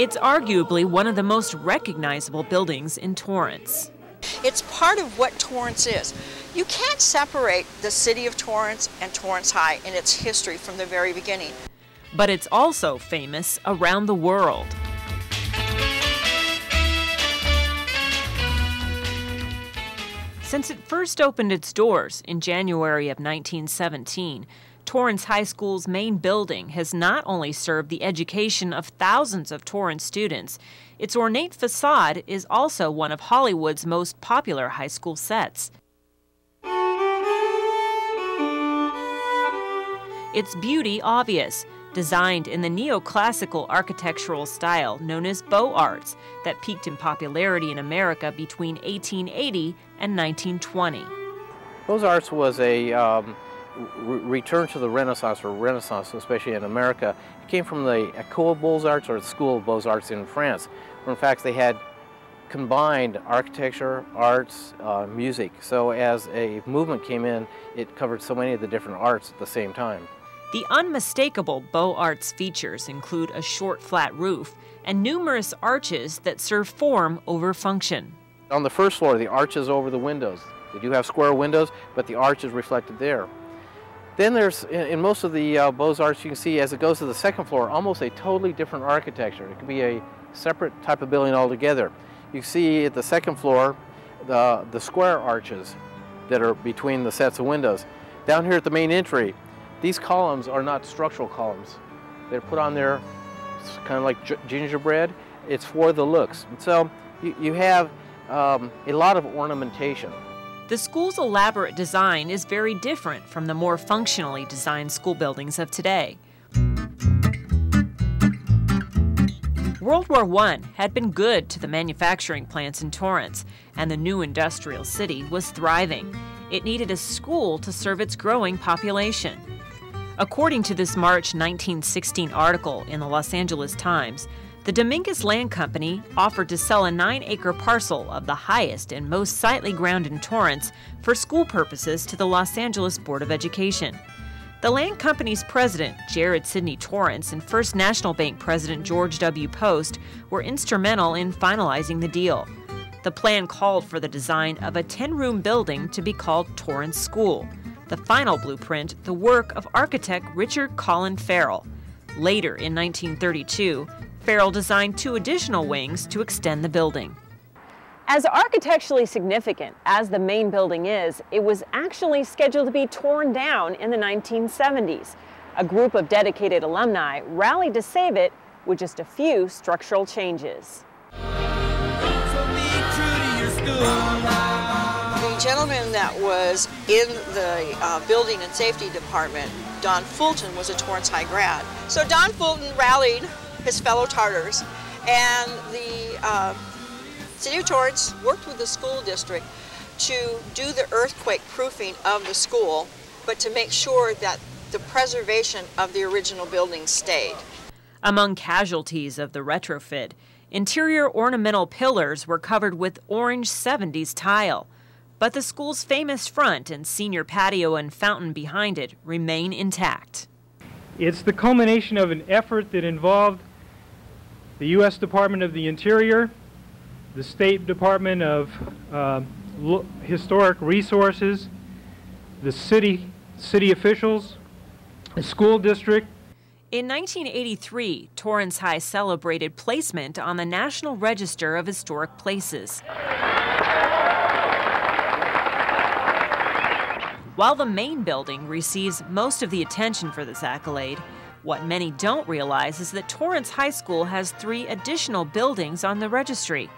It's arguably one of the most recognizable buildings in Torrance. It's part of what Torrance is. You can't separate the city of Torrance and Torrance High in its history from the very beginning. But it's also famous around the world. Since it first opened its doors in January of 1917, Torrance High School's main building has not only served the education of thousands of Torrance students, its ornate facade is also one of Hollywood's most popular high school sets. Its beauty obvious, designed in the neoclassical architectural style known as Beaux Arts that peaked in popularity in America between 1880 and 1920. Beaux Arts was a return to the Renaissance, or Renaissance especially in America. It came from the École Beaux Arts, or the School of Beaux Arts in France, where in fact they had combined architecture, arts, music. So as a movement came in, it covered so many of the different arts at the same time. The unmistakable Beaux Arts features include a short flat roof and numerous arches that serve form over function. On the first floor, the arches over the windows. They do have square windows, but the arch is reflected there. Then there's, in most of the Beaux Arts, you can see as it goes to the second floor, almost a totally different architecture. It could be a separate type of building altogether. You see at the second floor, the square arches that are between the sets of windows. Down here at the main entry, these columns are not structural columns. They're put on there kind of like gingerbread. It's for the looks. And so you have a lot of ornamentation. The school's elaborate design is very different from the more functionally designed school buildings of today. World War I had been good to the manufacturing plants in Torrance, and the new industrial city was thriving. It needed a school to serve its growing population. According to this March 1916 article in the Los Angeles Times, the Dominguez Land Company offered to sell a 9-acre parcel of the highest and most sightly ground in Torrance for school purposes to the Los Angeles Board of Education. The land company's president, Jared Sidney Torrance, and First National Bank president George W. Post were instrumental in finalizing the deal. The plan called for the design of a 10-room building to be called Torrance School. The final blueprint, the work of architect Richard Collin Farrell. Later in 1932, Farrell designed 2 additional wings to extend the building. As architecturally significant as the main building is, it was actually scheduled to be torn down in the 1970s. A group of dedicated alumni rallied to save it with just a few structural changes. The gentleman that was in the building and safety department, Don Fulton, was a Torrance High grad. So Don Fulton rallied his fellow Tartars, and the City of Torrance worked with the school district to do the earthquake proofing of the school, but to make sure that the preservation of the original building stayed. Among casualties of the retrofit, interior ornamental pillars were covered with orange 70s tile, but the school's famous front and senior patio and fountain behind it remain intact. It's the culmination of an effort that involved the U.S. Department of the Interior, the State Department of Historic Resources, the city officials, the school district. In 1983, Torrance High celebrated placement on the National Register of Historic Places. While the main building receives most of the attention for this accolade, what many don't realize is that Torrance High School has 3 additional buildings on the registry.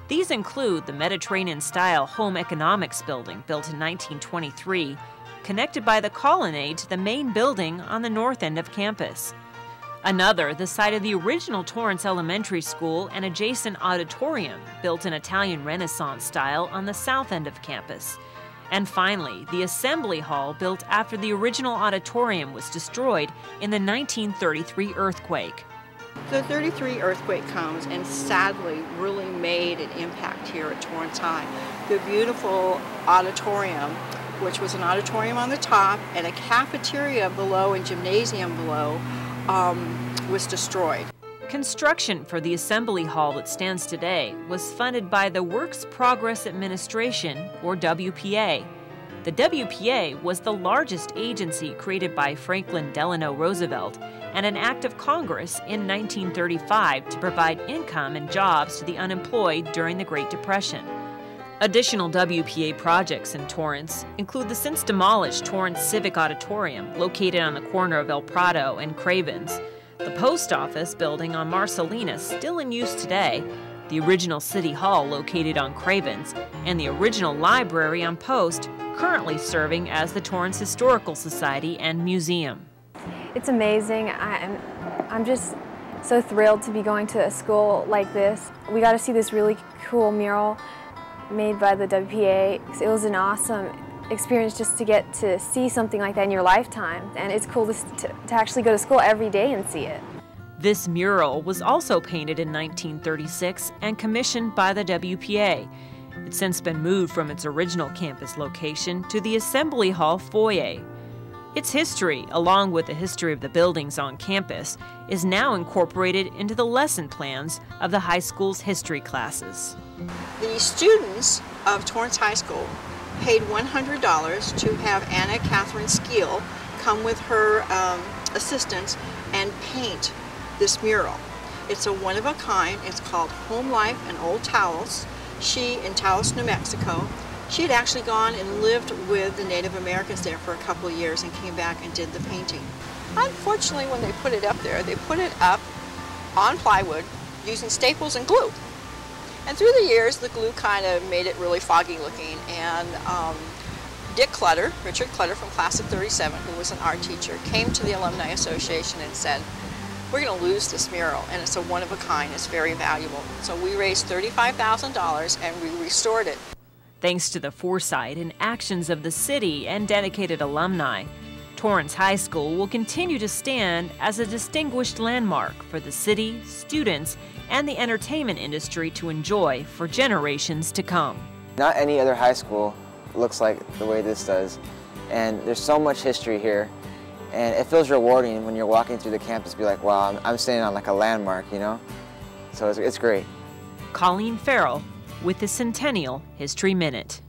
These include the Mediterranean-style Home Economics Building built in 1923, connected by the colonnade to the main building on the north end of campus. Another, the site of the original Torrance Elementary School and adjacent auditorium, built in Italian Renaissance style on the south end of campus. And finally, the Assembly Hall built after the original auditorium was destroyed in the 1933 earthquake. The 33 earthquake comes and sadly really made an impact here at Torrance High. The beautiful auditorium, which was an auditorium on the top and a cafeteria below and gymnasium below, was destroyed. Construction for the assembly hall that stands today was funded by the Works Progress Administration, or WPA. The WPA was the largest agency created by Franklin Delano Roosevelt and an act of Congress in 1935 to provide income and jobs to the unemployed during the Great Depression. Additional WPA projects in Torrance include the since demolished Torrance Civic Auditorium, located on the corner of El Prado and Cravens, the post office building on Marcelina, still in use today, the original City Hall located on Cravens, and the original library on Post, currently serving as the Torrance Historical Society and Museum. It's amazing. I'm just so thrilled to be going to a school like this. We got to see this really cool mural made by the WPA. It was an awesome experience just to get to see something like that in your lifetime, and it's cool to actually go to school every day and see it. This mural was also painted in 1936 and commissioned by the WPA. It's since been moved from its original campus location to the Assembly Hall foyer. Its history, along with the history of the buildings on campus, is now incorporated into the lesson plans of the high school's history classes. The students of Torrance High School paid $100 to have Anna Catherine Skeel come with her assistants and paint this mural. It's a one-of-a-kind. It's called Home Life and Old Taos. In Taos, New Mexico. She had actually gone and lived with the Native Americans there for a couple of years and came back and did the painting. Unfortunately, when they put it up there, they put it up on plywood using staples and glue. And through the years, the glue kind of made it really foggy looking, and Richard Clutter from class of 37, who was an art teacher, came to the Alumni Association and said, "We're going to lose this mural, and it's a one-of-a-kind, it's very valuable." So we raised $35,000 and we restored it. Thanks to the foresight and actions of the city and dedicated alumni, Torrance High School will continue to stand as a distinguished landmark for the city, students, and the entertainment industry to enjoy for generations to come. Not any other high school looks like the way this does, and there's so much history here, and it feels rewarding when you're walking through the campus to be like, wow, I'm standing on like a landmark, you know? So it's great. Colleen Farrell with the Centennial History Minute.